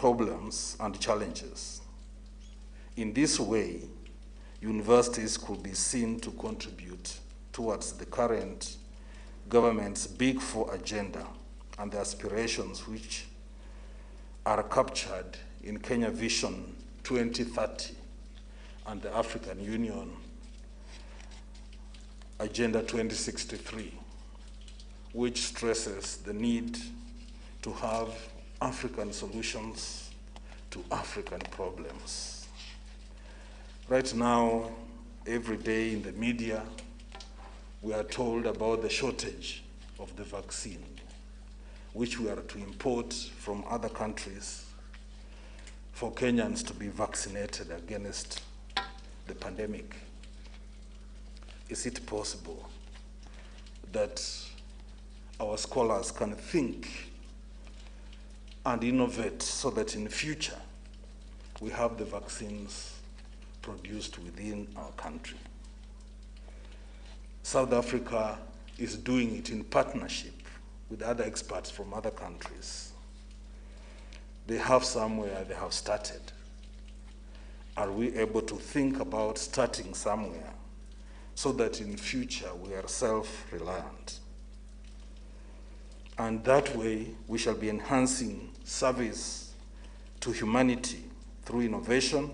problems and challenges. In this way, universities could be seen to contribute towards the current government's Big Four agenda and the aspirations which are captured in Kenya Vision 2030 and the African Union Agenda 2063, which stresses the need to have African solutions to African problems. Right now, every day in the media, we are told about the shortage of the vaccine, which we are to import from other countries for Kenyans to be vaccinated against the pandemic. Is it possible that our scholars can think and innovate so that in the future we have the vaccines produced within our country? South Africa is doing it in partnership with other experts from other countries. They have somewhere they have started. Are we able to think about starting somewhere so that in future we are self-reliant? And that way we shall be enhancing service to humanity through innovation,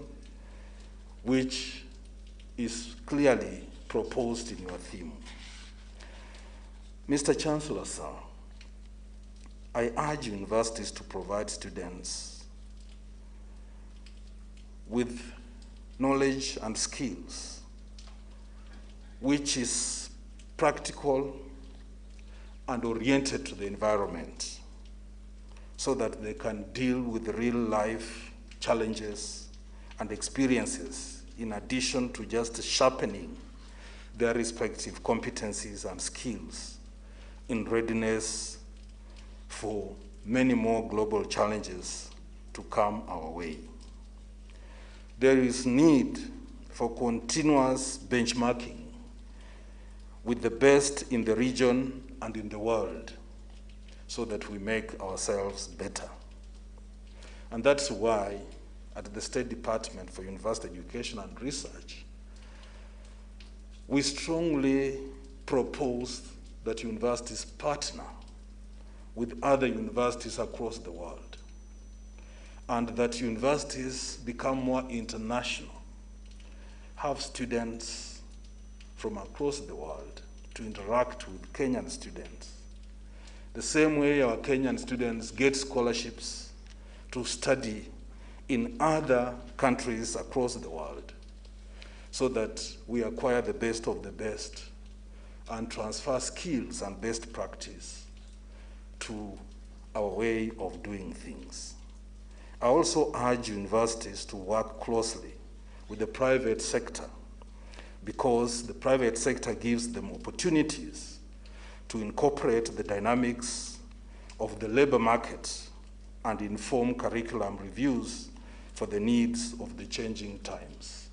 which is clearly proposed in your theme. Mr. Chancellor, sir, I urge universities to provide students with knowledge and skills which is practical and oriented to the environment so that they can deal with real life challenges and experiences in addition to just sharpening their respective competencies and skills in readiness for many more global challenges to come our way. There is need for continuous benchmarking with the best in the region and in the world so that we make ourselves better. And that's why at the State Department for University Education and Research, we strongly propose that universities partner with other universities across the world and that universities become more international, have students from across the world to interact with Kenyan students. The same way our Kenyan students get scholarships to study in other countries across the world so that we acquire the best of the best and transfer skills and best practice to our way of doing things. I also urge universities to work closely with the private sector because the private sector gives them opportunities to incorporate the dynamics of the labor market and inform curriculum reviews for the needs of the changing times.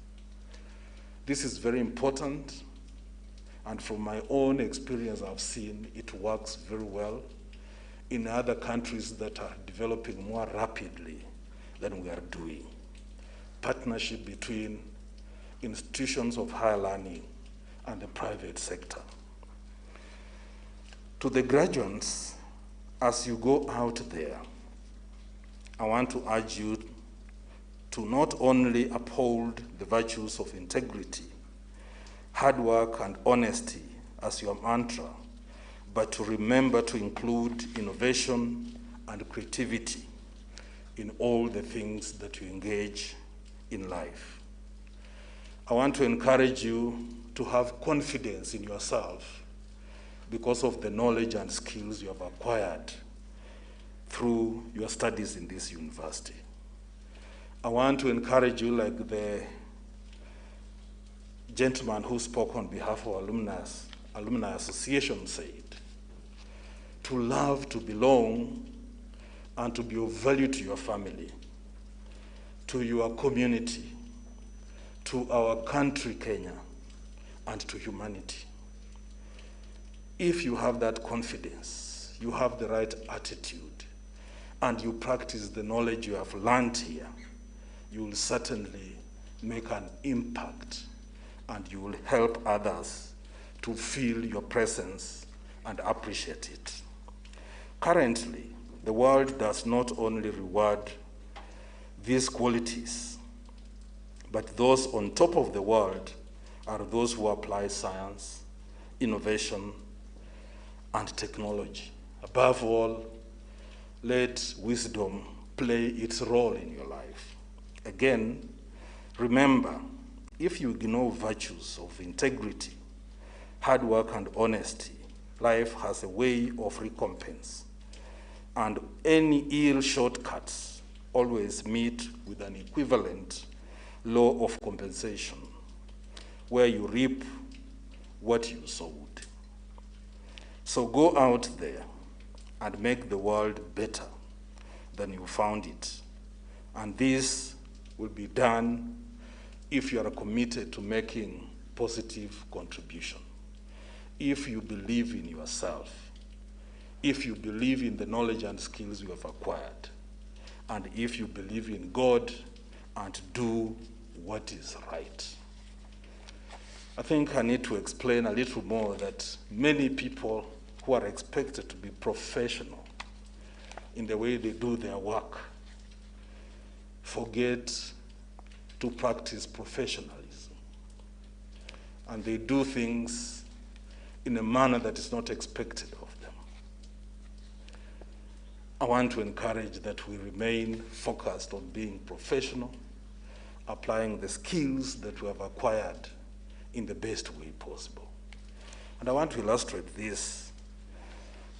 This is very important, and from my own experience I've seen it works very well in other countries that are developing more rapidly than we are doing. Partnership between institutions of higher learning and the private sector. To the graduates, as you go out there, I want to urge you to not only uphold the virtues of integrity, hard work, and honesty as your mantra, but to remember to include innovation and creativity in all the things that you engage in life. I want to encourage you to have confidence in yourself because of the knowledge and skills you have acquired through your studies in this university. I want to encourage you, like the gentleman who spoke on behalf of Alumni Association said, to love, to belong, and to be of value to your family, to your community, to our country, Kenya, and to humanity. If you have that confidence, you have the right attitude, and you practice the knowledge you have learned here, you will certainly make an impact, and you will help others to feel your presence and appreciate it. Currently, the world does not only reward these qualities, but those on top of the world are those who apply science, innovation, and technology. Above all, let wisdom play its role in your life. Again, remember, if you ignore virtues of integrity, hard work, and honesty, life has a way of recompense, and any ill shortcuts always meet with an equivalent law of compensation, where you reap what you sowed. So go out there and make the world better than you found it. And this will be done if you are committed to making positive contribution. If you believe in yourself, if you believe in the knowledge and skills you have acquired, and if you believe in God and do what is right. I think I need to explain a little more that many people who are expected to be professional in the way they do their work forget to practice professionalism. And they do things in a manner that is not expected of them. I want to encourage that we remain focused on being professional, applying the skills that we have acquired in the best way possible. And I want to illustrate this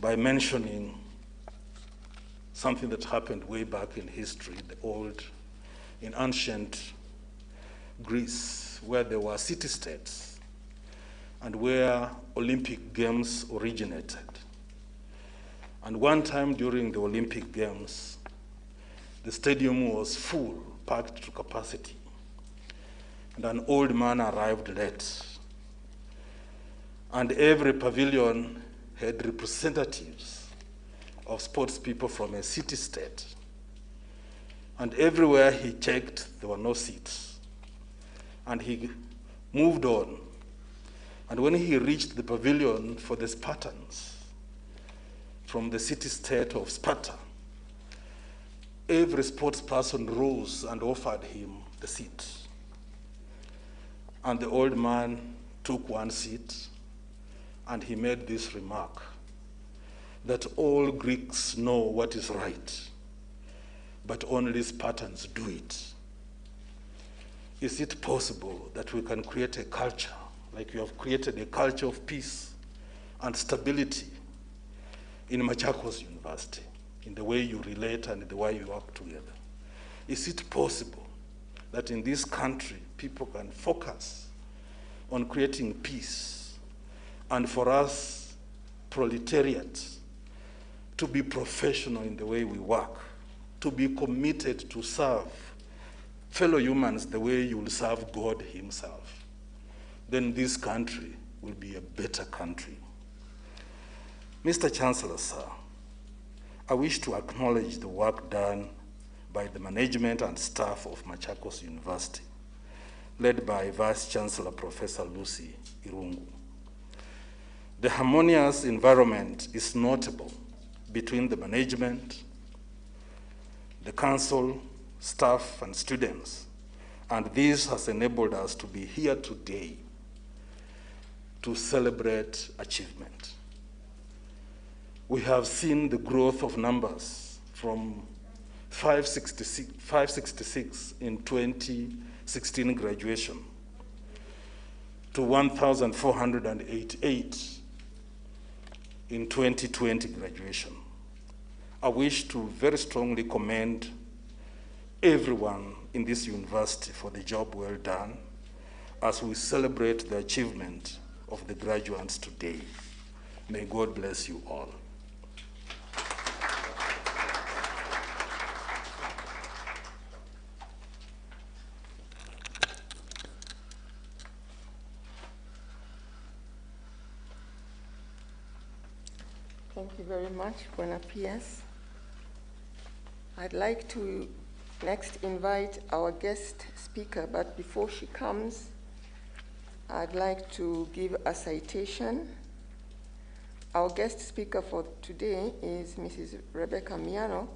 by mentioning something that happened way back in history, in ancient Greece, where there were city-states and where Olympic Games originated. And one time during the Olympic Games, the stadium was full, packed to capacity. And an old man arrived late. And every pavilion had representatives of sports people from a city-state. And everywhere he checked, there were no seats. And he moved on. And when he reached the pavilion for the Spartans from the city-state of Sparta, every sports person rose and offered him the seat. And the old man took one seat, and he made this remark, that all Greeks know what is right, but only Spartans do it. Is it possible that we can create a culture, like you have created a culture of peace and stability in Machakos University, in the way you relate and the way you work together? Is it possible that in this country, people can focus on creating peace, and for us, proletariat, to be professional in the way we work, to be committed to serve fellow humans the way you will serve God himself? Then this country will be a better country. Mr. Chancellor, sir, I wish to acknowledge the work done by the management and staff of Machakos University, led by Vice Chancellor Professor Lucy Irungu. The harmonious environment is notable between the management, the council, staff, and students, and this has enabled us to be here today to celebrate achievement. We have seen the growth of numbers from 566 in 2016 graduation to 1,488 in 2020 graduation. I wish to very strongly commend everyone in this university for the job well done as we celebrate the achievement of the graduates today. May God bless you all. Thank you very much, Buena P.S. I'd like to next invite our guest speaker, but before she comes, I'd like to give a citation. Our guest speaker for today is Mrs. Rebecca Miano,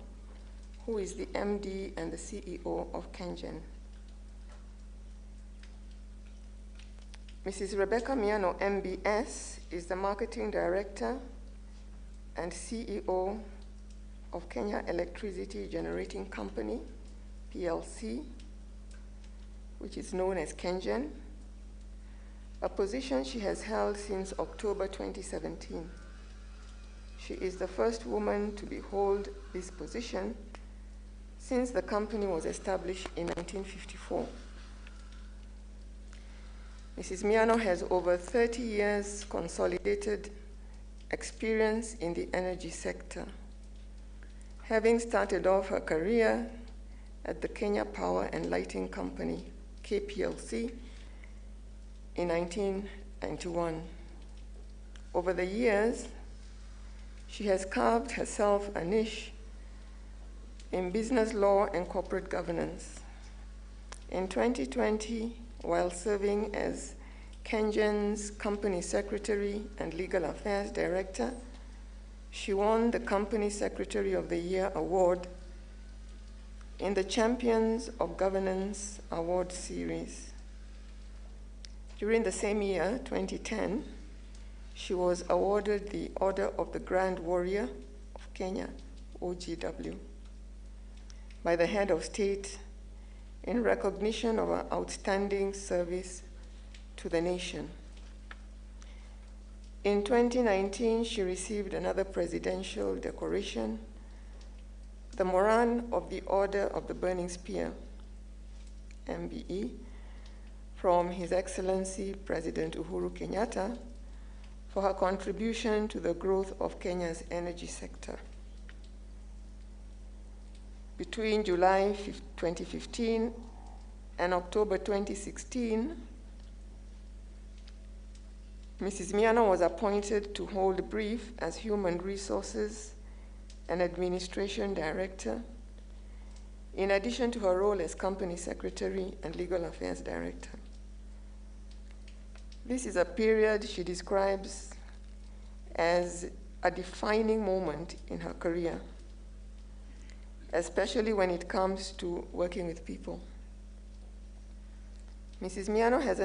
who is the MD and the CEO of Kengen. Mrs. Rebecca Miano, MBS, is the Marketing Director and CEO of Kenya Electricity Generating Company, PLC, which is known as Kengen, a position she has held since October 2017. She is the first woman to hold this position since the company was established in 1954. Mrs. Miano has over 30 years consolidated experience in the energy sector, having started off her career at the Kenya Power and Lighting Company, KPLC, in 1991. Over the years, she has carved herself a niche in business law and corporate governance. In 2020, while serving as Kengen's Company Secretary and Legal Affairs Director, she won the Company Secretary of the Year Award in the Champions of Governance Award Series. During the same year, 2010, she was awarded the Order of the Grand Warrior of Kenya, OGW, by the head of state in recognition of her outstanding service to the nation. In 2019, she received another presidential decoration, the Moran of the Order of the Burning Spear, MBE, from His Excellency President Uhuru Kenyatta for her contribution to the growth of Kenya's energy sector. Between July 2015 and October 2016, Mrs. Miano was appointed to hold a brief as Human Resources and Administration Director, in addition to her role as Company Secretary and Legal Affairs Director. This is a period she describes as a defining moment in her career, especially when it comes to working with people. Mrs. Miano has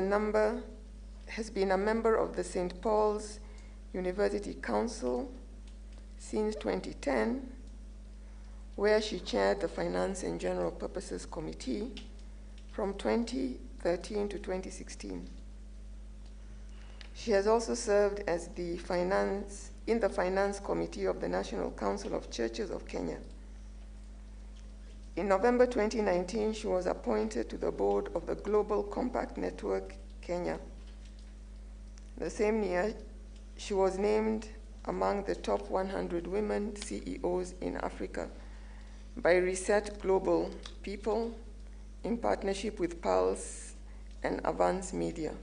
been a member of the St. Paul's University Council since 2010, where she chaired the Finance and General Purposes Committee from 2013 to 2016. She has also served as in the Finance Committee of the National Council of Churches of Kenya. In November 2019, she was appointed to the board of the Global Compact Network Kenya. The same year, she was named among the top 100 women CEOs in Africa by Reset Global People in partnership with Pulse and Avance Media.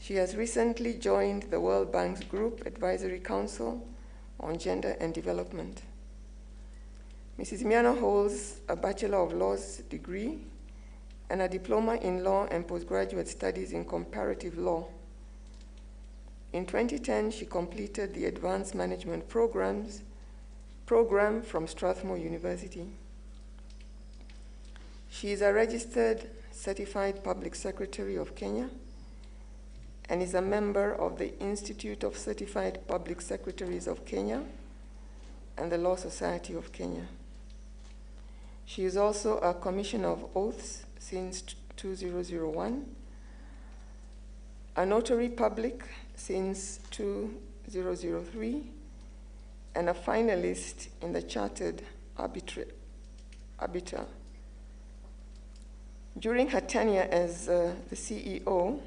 She has recently joined the World Bank's Group Advisory Council on Gender and Development. Mrs. Miano holds a Bachelor of Laws degree and a Diploma in Law and Postgraduate Studies in Comparative Law. In 2010, she completed the Advanced Management Program from Strathmore University. She is a registered Certified Public Secretary of Kenya and is a member of the Institute of Certified Public Secretaries of Kenya and the Law Society of Kenya. She is also a Commissioner of Oaths since 2001, a Notary Public since 2003, and a finalist in the Chartered Arbiter. During her tenure as the CEO,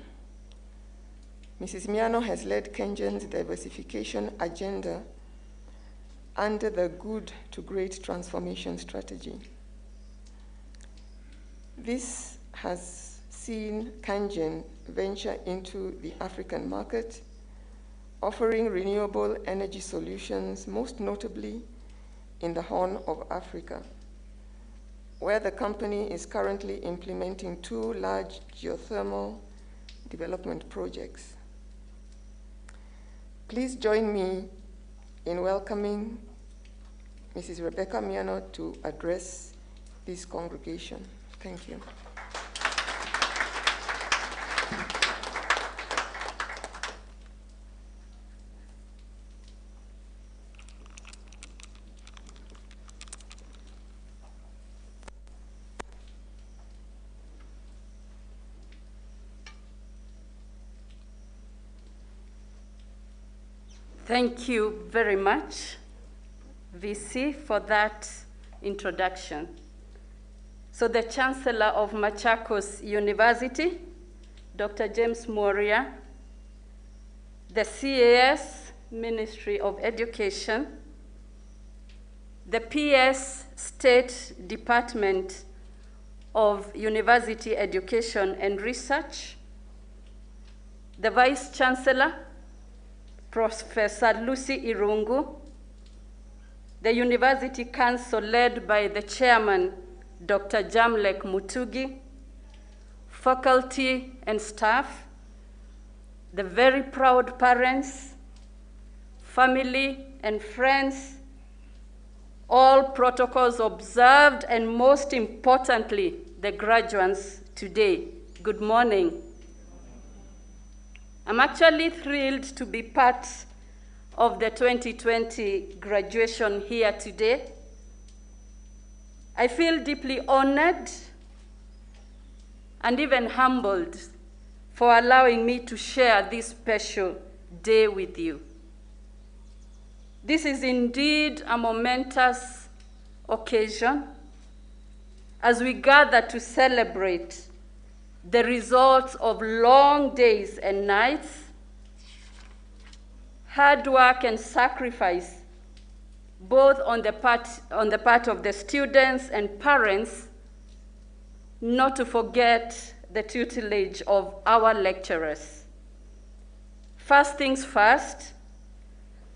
Mrs. Miano has led Kengen's diversification agenda under the Good to Great Transformation Strategy. This has seen Kengen venture into the African market, offering renewable energy solutions, most notably in the Horn of Africa, where the company is currently implementing 2 large geothermal development projects. Please join me in welcoming Mrs. Rebecca Miano to address this congregation. Thank you. Thank you very much, VC, for that introduction. So the Chancellor of Machakos University, Dr. James Moria, the CAS, Ministry of Education, the PS State Department of University Education and Research, the Vice Chancellor, Professor Lucy Irungu, the University Council led by the Chairman, Dr. Jamlek Mutugi, faculty and staff, the very proud parents, family and friends, all protocols observed, and most importantly, the graduates today. Good morning. I'm actually thrilled to be part of the 2020 graduation here today. I feel deeply honored and even humbled for allowing me to share this special day with you. This is indeed a momentous occasion as we gather to celebrate the results of long days and nights, hard work and sacrifice, both on the part of the students and parents, not to forget the tutelage of our lecturers. First things first,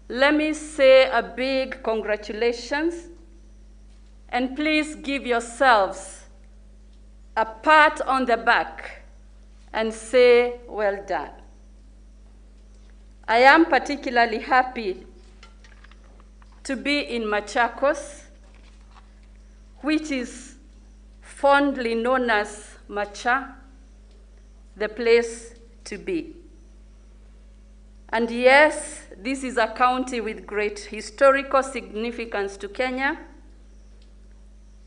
let me say a big congratulations, and please give yourselves a pat on the back and say, well done. I am particularly happy to be in Machakos, which is fondly known as Macha, the place to be. And yes, this is a county with great historical significance to Kenya.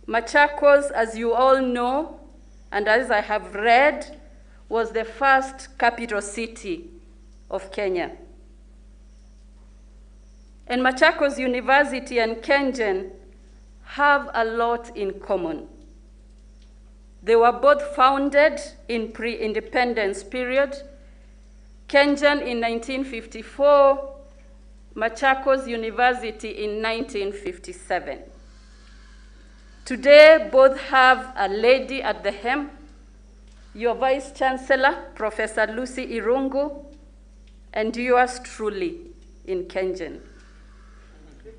Machakos, as you all know, and as I have read, was the first capital city of Kenya. And Machakos University and Kengen have a lot in common. They were both founded in pre-independence period, Kengen in 1954, Machakos University in 1957. Today, both have a lady at the helm, your Vice Chancellor, Professor Lucy Irungu, and yours truly in Kengen.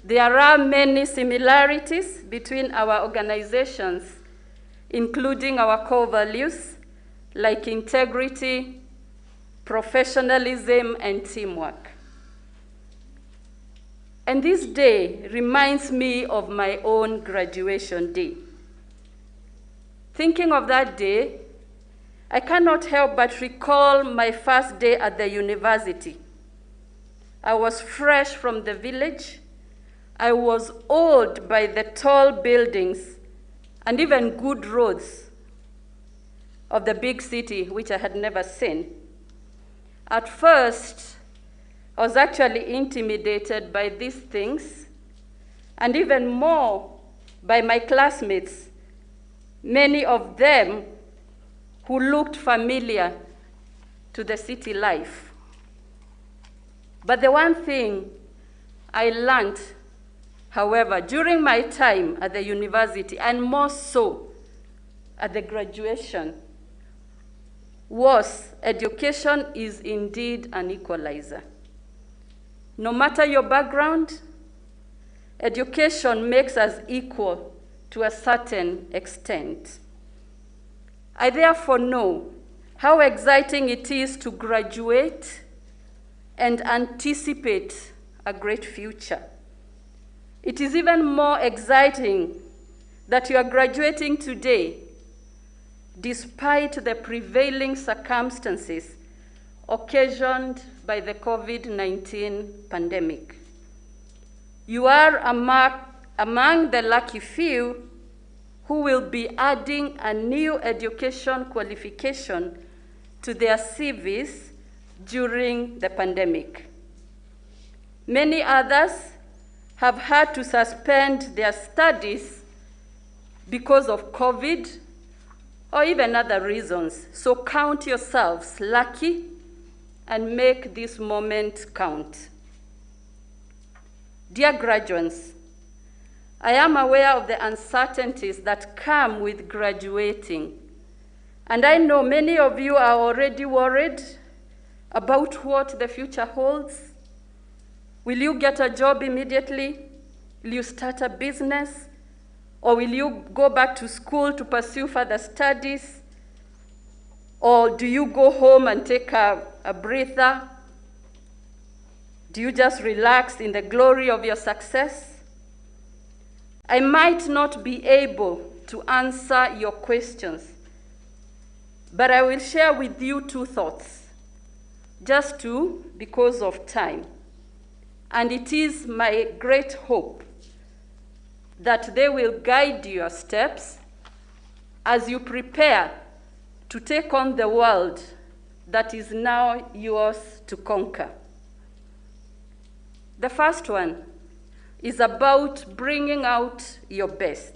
There are many similarities between our organizations, including our core values like integrity, professionalism, and teamwork. And this day reminds me of my own graduation day. Thinking of that day, I cannot help but recall my first day at the university. I was fresh from the village. I was awed by the tall buildings and even good roads of the big city, which I had never seen. At first, I was actually intimidated by these things, and even more by my classmates, many of them who looked familiar to the city life. But the one thing I learned, however, during my time at the university, and more so at the graduation, was education is indeed an equalizer. No matter your background, education makes us equal to a certain extent. I therefore know how exciting it is to graduate and anticipate a great future. It is even more exciting that you are graduating today despite the prevailing circumstances occasioned by the COVID-19 pandemic. You are among the lucky few who will be adding a new education qualification to their CVs during the pandemic. Many others have had to suspend their studies because of COVID or even other reasons. So count yourselves lucky and make this moment count. Dear graduates, I am aware of the uncertainties that come with graduating, and I know many of you are already worried about what the future holds. Will you get a job immediately? Will you start a business? Or will you go back to school to pursue further studies? Or do you go home and take a breather? Do you just relax in the glory of your success? I might not be able to answer your questions, but I will share with you two thoughts, just two because of time. And it is my great hope that they will guide your steps as you prepare to take on the world that is now yours to conquer. The first one is about bringing out your best.